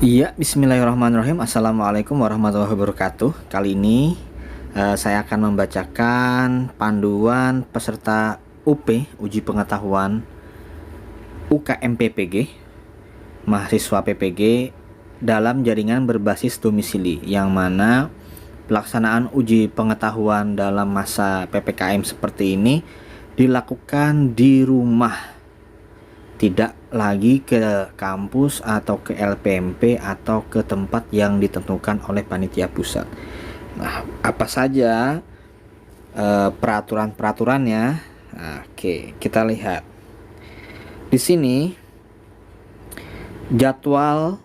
Iya, bismillahirrahmanirrahim. Assalamualaikum warahmatullahi wabarakatuh. Kali ini saya akan membacakan panduan peserta UP, Uji Pengetahuan UKM PPG, mahasiswa PPG dalam jaringan berbasis domisili, yang mana pelaksanaan uji pengetahuan dalam masa PPKM seperti ini dilakukan di rumah, tidak lagi ke kampus atau ke LPMP atau ke tempat yang ditentukan oleh panitia pusat. Nah, apa saja peraturan-peraturannya? Oke, kita lihat. Di sini jadwal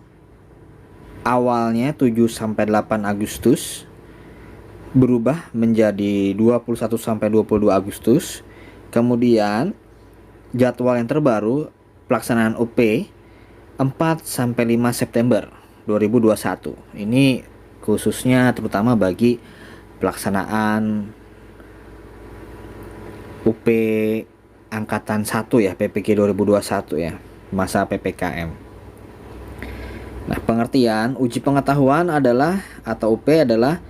awalnya 7 sampai 8 Agustus berubah menjadi 21 sampai 22 Agustus. Kemudian jadwal yang terbaru pelaksanaan UP 4 sampai 5 September 2021. Ini khususnya terutama bagi pelaksanaan UP angkatan 1 ya, PPG 2021 ya, masa PPKM. Nah, pengertian uji pengetahuan adalah atau UP adalah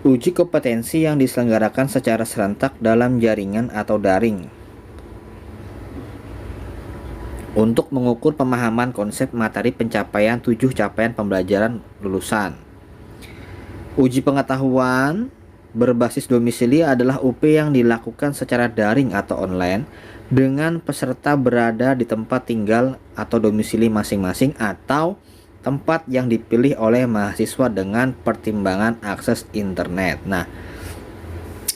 uji kompetensi yang diselenggarakan secara serentak dalam jaringan atau daring untuk mengukur pemahaman konsep materi pencapaian 7 capaian pembelajaran lulusan. Uji pengetahuan berbasis domisili adalah UP yang dilakukan secara daring atau online dengan peserta berada di tempat tinggal atau domisili masing-masing atau tempat yang dipilih oleh mahasiswa dengan pertimbangan akses internet. Nah,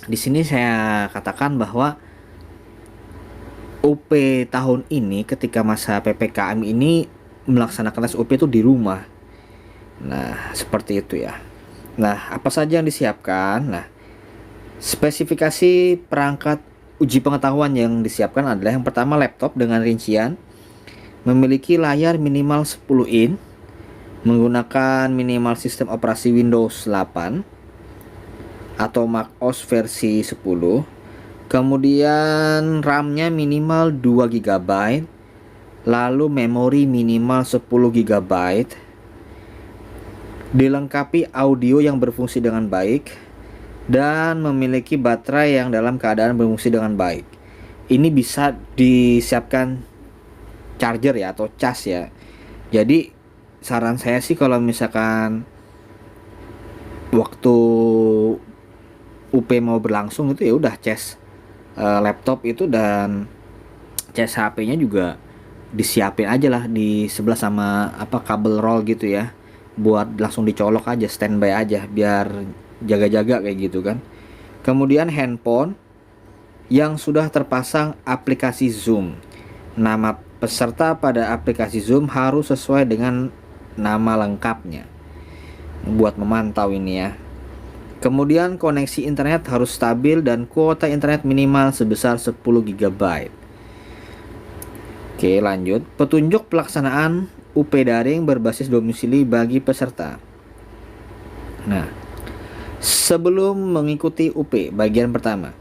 di sini saya katakan bahwa UP tahun ini ketika masa PPKM ini melaksanakan tes UP itu di rumah. Nah, seperti itu ya. Nah, apa saja yang disiapkan? Nah, spesifikasi perangkat uji pengetahuan yang disiapkan adalah yang pertama laptop dengan rincian memiliki layar minimal 10 in, menggunakan minimal sistem operasi Windows 8 atau macOS versi 10. Kemudian RAM-nya minimal 2 GB, lalu memori minimal 10 GB, dilengkapi audio yang berfungsi dengan baik, dan memiliki baterai yang dalam keadaan berfungsi dengan baik. Ini bisa disiapkan charger ya atau cas ya. Jadi saran saya sih kalau misalkan waktu UP mau berlangsung itu ya udah cas laptop itu dan cas HP-nya juga disiapin aja lah di sebelah sama kabel roll gitu ya, buat langsung dicolok aja, standby aja biar jaga-jaga kayak gitu kan. Kemudian handphone yang sudah terpasang aplikasi Zoom. Nama peserta pada aplikasi Zoom harus sesuai dengan nama lengkapnya buat memantau ini ya. Kemudian koneksi internet harus stabil dan kuota internet minimal sebesar 10 GB. Oke, lanjut. Petunjuk pelaksanaan UP daring berbasis domisili bagi peserta. Nah, sebelum mengikuti UP bagian pertama.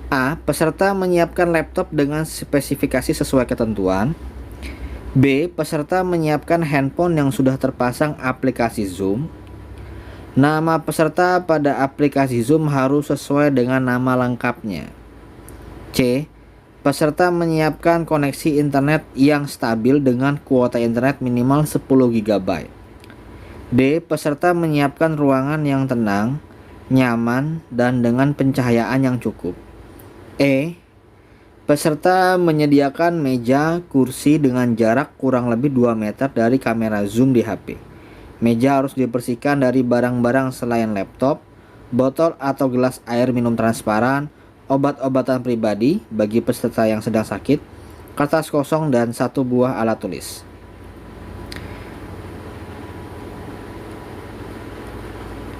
A. Peserta menyiapkan laptop dengan spesifikasi sesuai ketentuan. B. Peserta menyiapkan handphone yang sudah terpasang aplikasi Zoom. Nama peserta pada aplikasi Zoom harus sesuai dengan nama lengkapnya. C. Peserta menyiapkan koneksi internet yang stabil dengan kuota internet minimal 10 GB. D. Peserta menyiapkan ruangan yang tenang, nyaman, dan dengan pencahayaan yang cukup. E. Peserta menyediakan meja, kursi dengan jarak kurang lebih 2 meter dari kamera Zoom di HP. Meja harus dibersihkan dari barang-barang selain laptop, botol atau gelas air minum transparan, obat-obatan pribadi bagi peserta yang sedang sakit, kertas kosong, dan 1 buah alat tulis.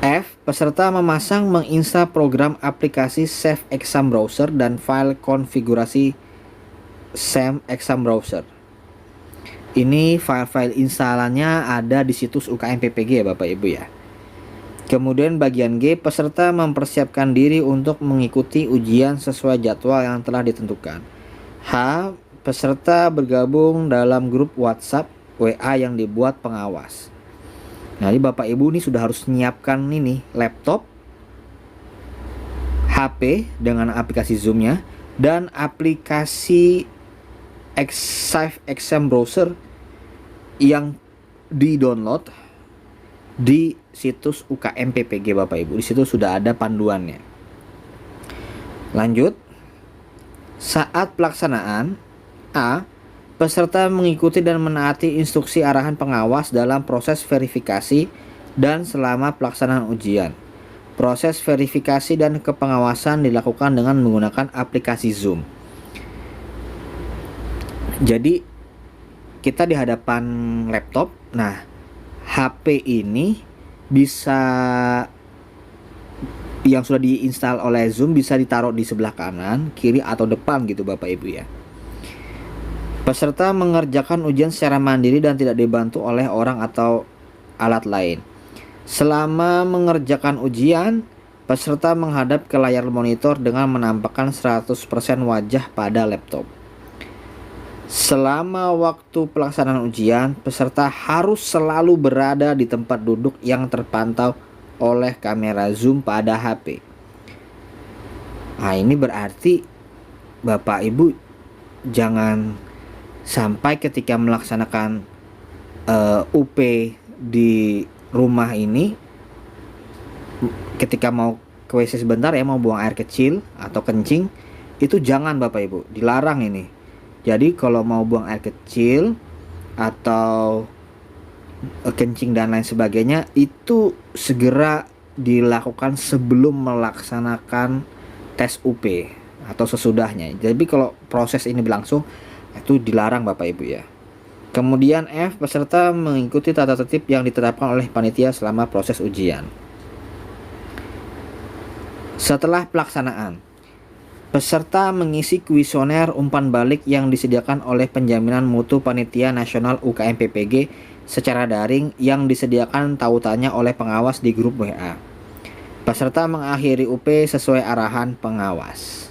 F. Peserta memasang menginstal program aplikasi Safe Exam Browser dan file konfigurasi SAM Exam Browser. Ini file-file instalannya ada di situs UKM PPG ya Bapak Ibu ya. Kemudian bagian G, peserta mempersiapkan diri untuk mengikuti ujian sesuai jadwal yang telah ditentukan. H. Peserta bergabung dalam grup WhatsApp WA yang dibuat pengawas. Nah, jadi Bapak Ibu ini sudah harus menyiapkan ini laptop, HP dengan aplikasi Zoom-nya, dan aplikasi Save Exam Browser yang di-download di situs UKM PPG Bapak Ibu. Di situ sudah ada panduannya. Lanjut. Saat pelaksanaan, A. Peserta mengikuti dan menaati instruksi arahan pengawas dalam proses verifikasi dan selama pelaksanaan ujian. Proses verifikasi dan kepengawasan dilakukan dengan menggunakan aplikasi Zoom. Jadi kita di hadapan laptop. Nah, HP ini bisa, yang sudah diinstal oleh Zoom, bisa ditaruh di sebelah kanan, kiri, atau depan gitu Bapak Ibu ya. Peserta mengerjakan ujian secara mandiri dan tidak dibantu oleh orang atau alat lain. Selama mengerjakan ujian, peserta menghadap ke layar monitor dengan menampakkan 100% wajah pada laptop. Selama waktu pelaksanaan ujian, peserta harus selalu berada di tempat duduk yang terpantau oleh kamera Zoom pada HP. Nah, ini berarti Bapak Ibu jangan sampai ketika melaksanakan UP di rumah ini, ketika mau ke WC sebentar ya, mau buang air kecil atau kencing, itu jangan Bapak Ibu, dilarang ini. Jadi kalau mau buang air kecil atau kencing dan lain sebagainya, itu segera dilakukan sebelum melaksanakan tes UP atau sesudahnya. Jadi kalau proses ini berlangsung, itu dilarang Bapak Ibu ya. Kemudian F. Peserta mengikuti tata tertib yang ditetapkan oleh panitia selama proses ujian. Setelah pelaksanaan, peserta mengisi kuesioner umpan balik yang disediakan oleh penjaminan mutu panitia nasional UKM PPG secara daring yang disediakan tautannya oleh pengawas di grup WA. Peserta mengakhiri UP sesuai arahan pengawas.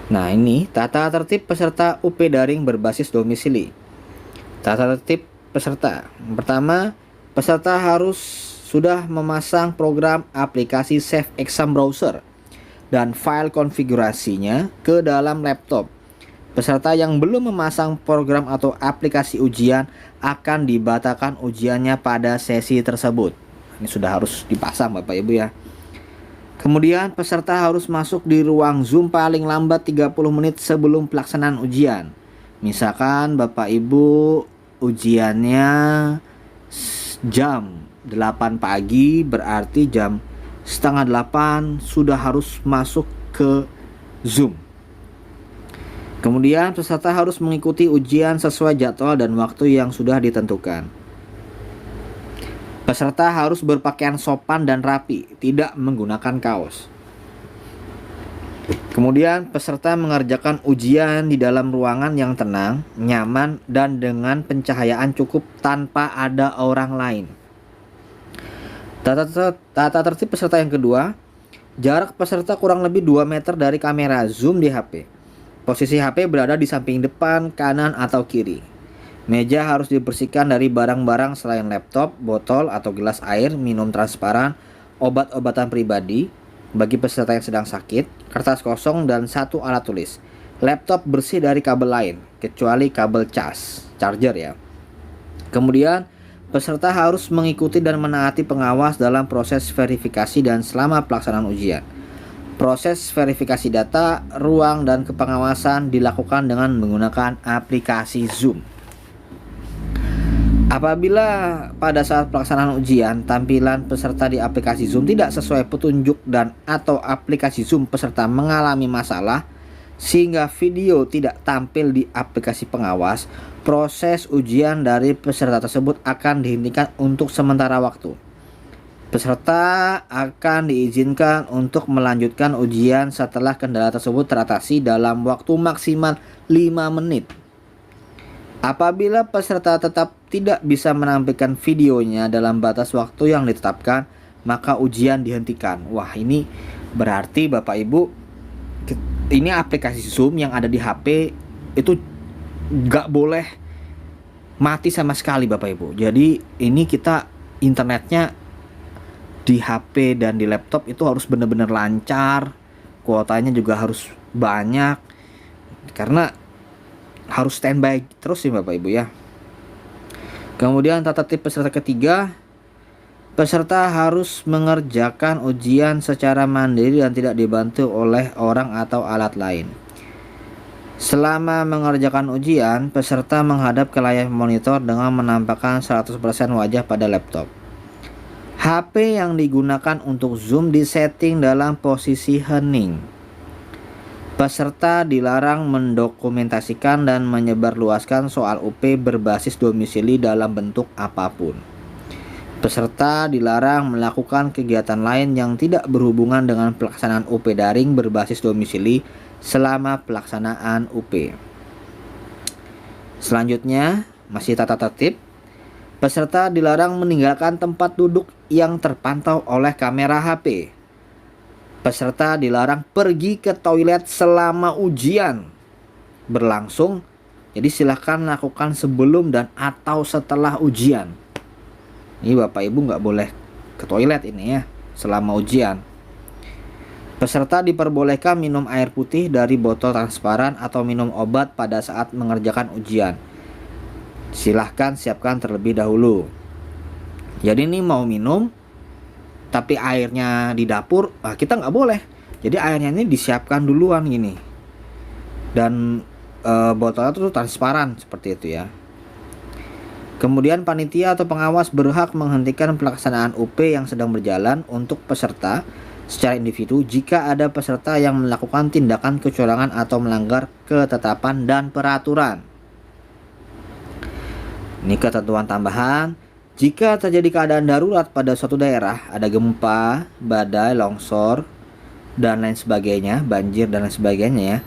Nah, ini tata tertib peserta UP daring berbasis domisili. Tata tertib peserta. Pertama, peserta harus sudah memasang program aplikasi Save Exam Browser dan file konfigurasinya ke dalam laptop. Peserta yang belum memasang program atau aplikasi ujian akan dibatalkan ujiannya pada sesi tersebut. Ini sudah harus dipasang Bapak Ibu ya. Kemudian peserta harus masuk di ruang Zoom paling lambat 30 menit sebelum pelaksanaan ujian. Misalkan Bapak Ibu ujiannya jam 8 pagi, berarti jam setengah 8 sudah harus masuk ke Zoom. Kemudian peserta harus mengikuti ujian sesuai jadwal dan waktu yang sudah ditentukan. Peserta harus berpakaian sopan dan rapi, tidak menggunakan kaos. Kemudian peserta mengerjakan ujian di dalam ruangan yang tenang, nyaman, dan dengan pencahayaan cukup tanpa ada orang lain. Tata tertib peserta yang kedua, jarak peserta kurang lebih 2 meter dari kamera Zoom di HP. Posisi HP berada di samping depan, kanan, atau kiri. Meja harus dibersihkan dari barang-barang selain laptop, botol atau gelas air, minum transparan, obat-obatan pribadi bagi peserta yang sedang sakit, kertas kosong, dan 1 alat tulis. Laptop bersih dari kabel lain, kecuali kabel charger ya. Kemudian, peserta harus mengikuti dan menaati pengawas dalam proses verifikasi dan selama pelaksanaan ujian. Proses verifikasi data, ruang, dan kepengawasan dilakukan dengan menggunakan aplikasi Zoom. Apabila pada saat pelaksanaan ujian tampilan peserta di aplikasi Zoom tidak sesuai petunjuk dan atau aplikasi Zoom peserta mengalami masalah sehingga video tidak tampil di aplikasi pengawas, proses ujian dari peserta tersebut akan dihentikan untuk sementara waktu. Peserta akan diizinkan untuk melanjutkan ujian setelah kendala tersebut teratasi dalam waktu maksimal 5 menit. Apabila peserta tetap tidak bisa menampilkan videonya dalam batas waktu yang ditetapkan, maka ujian dihentikan. Wah, ini berarti Bapak Ibu, ini aplikasi Zoom yang ada di HP itu nggak boleh mati sama sekali Bapak Ibu. Jadi ini kita internetnya di HP dan di laptop itu harus benar-benar lancar, kuotanya juga harus banyak, karena harus standby terus sih Bapak Ibu ya. Kemudian tata tertib peserta ketiga, peserta harus mengerjakan ujian secara mandiri dan tidak dibantu oleh orang atau alat lain. Selama mengerjakan ujian, peserta menghadap ke layar monitor dengan menampakkan 100% wajah pada laptop. HP yang digunakan untuk Zoom disetting dalam posisi hening. Peserta dilarang mendokumentasikan dan menyebarluaskan soal UP berbasis domisili dalam bentuk apapun. Peserta dilarang melakukan kegiatan lain yang tidak berhubungan dengan pelaksanaan UP daring berbasis domisili selama pelaksanaan UP. Selanjutnya, masih tata tertib. Peserta dilarang meninggalkan tempat duduk yang terpantau oleh kamera HP. Peserta dilarang pergi ke toilet selama ujian berlangsung. Jadi silakan lakukan sebelum dan atau setelah ujian. Ini Bapak Ibu nggak boleh ke toilet ini ya selama ujian. Peserta diperbolehkan minum air putih dari botol transparan atau minum obat pada saat mengerjakan ujian. Silahkan siapkan terlebih dahulu. Jadi ini mau minum tapi airnya di dapur, kita nggak boleh. Jadi airnya ini disiapkan duluan gini. Dan botolnya tuh transparan seperti itu ya. Kemudian panitia atau pengawas berhak menghentikan pelaksanaan UP yang sedang berjalan untuk peserta secara individu jika ada peserta yang melakukan tindakan kecurangan atau melanggar ketetapan dan peraturan. Ini ketentuan tambahan. Jika terjadi keadaan darurat pada suatu daerah, ada gempa, badai, longsor, dan lain sebagainya, banjir dan lain sebagainya ya,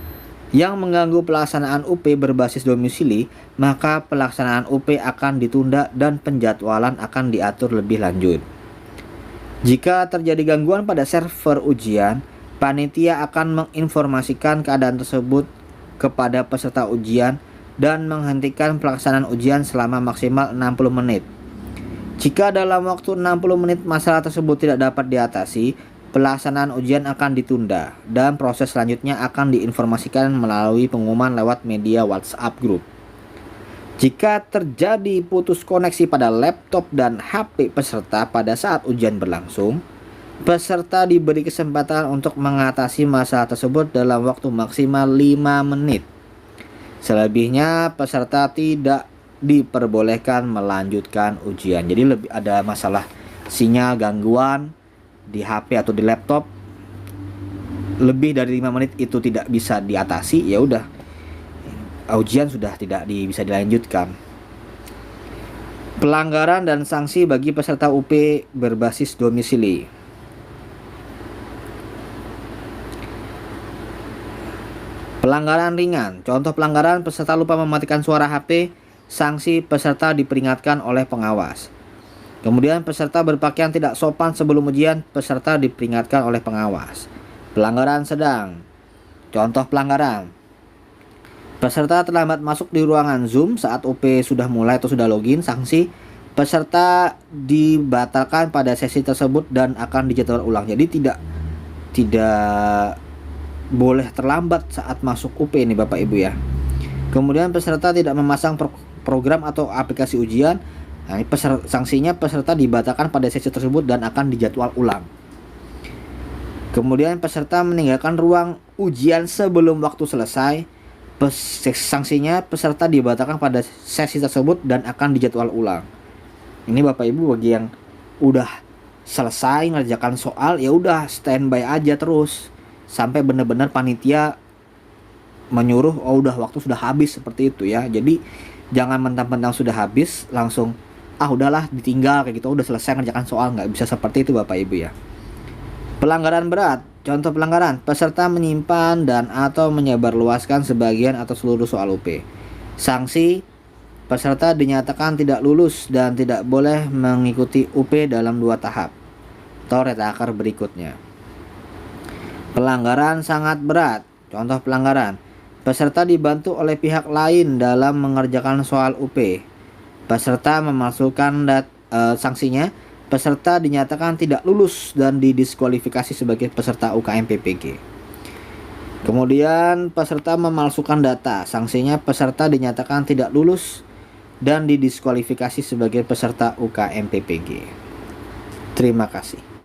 yang mengganggu pelaksanaan UP berbasis domisili, maka pelaksanaan UP akan ditunda dan penjadwalan akan diatur lebih lanjut. Jika terjadi gangguan pada server ujian, panitia akan menginformasikan keadaan tersebut kepada peserta ujian dan menghentikan pelaksanaan ujian selama maksimal 60 menit. Jika dalam waktu 60 menit masalah tersebut tidak dapat diatasi, pelaksanaan ujian akan ditunda dan proses selanjutnya akan diinformasikan melalui pengumuman lewat media WhatsApp group. Jika terjadi putus koneksi pada laptop dan HP peserta pada saat ujian berlangsung, peserta diberi kesempatan untuk mengatasi masalah tersebut dalam waktu maksimal 5 menit. Selebihnya peserta tidak diperbolehkan melanjutkan ujian. Jadi lebih ada masalah sinyal gangguan di HP atau di laptop lebih dari 5 menit itu tidak bisa diatasi, ya udah ujian sudah tidak bisa dilanjutkan. Pelanggaran dan sanksi bagi peserta UP berbasis domisili. Pelanggaran ringan. Contoh pelanggaran: peserta lupa mematikan suara HP, sanksi peserta diperingatkan oleh pengawas. Kemudian peserta berpakaian tidak sopan sebelum ujian, peserta diperingatkan oleh pengawas. Pelanggaran sedang. Contoh pelanggaran: peserta terlambat masuk di ruangan Zoom saat UP sudah mulai atau sudah login, sanksi peserta dibatalkan pada sesi tersebut dan akan dijadwal ulang. Jadi tidak boleh terlambat saat masuk UP ini Bapak Ibu ya. Kemudian peserta tidak memasang program atau aplikasi ujian. Nah, ini sanksinya peserta dibatalkan pada sesi tersebut dan akan dijadwal ulang. Kemudian peserta meninggalkan ruang ujian sebelum waktu selesai. Sanksinya peserta dibatalkan pada sesi tersebut dan akan dijadwal ulang. Ini Bapak Ibu bagi yang udah selesai ngerjakan soal, ya udah standby aja terus sampai benar-benar panitia menyuruh udah waktu sudah habis seperti itu ya. Jadi jangan mentang-mentang sudah habis langsung udahlah ditinggal kayak gitu, udah selesai ngerjakan soal, nggak bisa seperti itu Bapak Ibu ya. Pelanggaran berat. Contoh pelanggaran: peserta menyimpan dan atau menyebarluaskan sebagian atau seluruh soal UP. Sanksi: peserta dinyatakan tidak lulus dan tidak boleh mengikuti UP dalam 2 tahap atau retaker berikutnya. Pelanggaran sangat berat. Contoh pelanggaran: peserta dibantu oleh pihak lain dalam mengerjakan soal UP. Peserta memalsukan sanksinya, peserta dinyatakan tidak lulus dan didiskualifikasi sebagai peserta UKM PPG. Kemudian peserta memalsukan data, sanksinya peserta dinyatakan tidak lulus dan didiskualifikasi sebagai peserta UKM PPG. Terima kasih.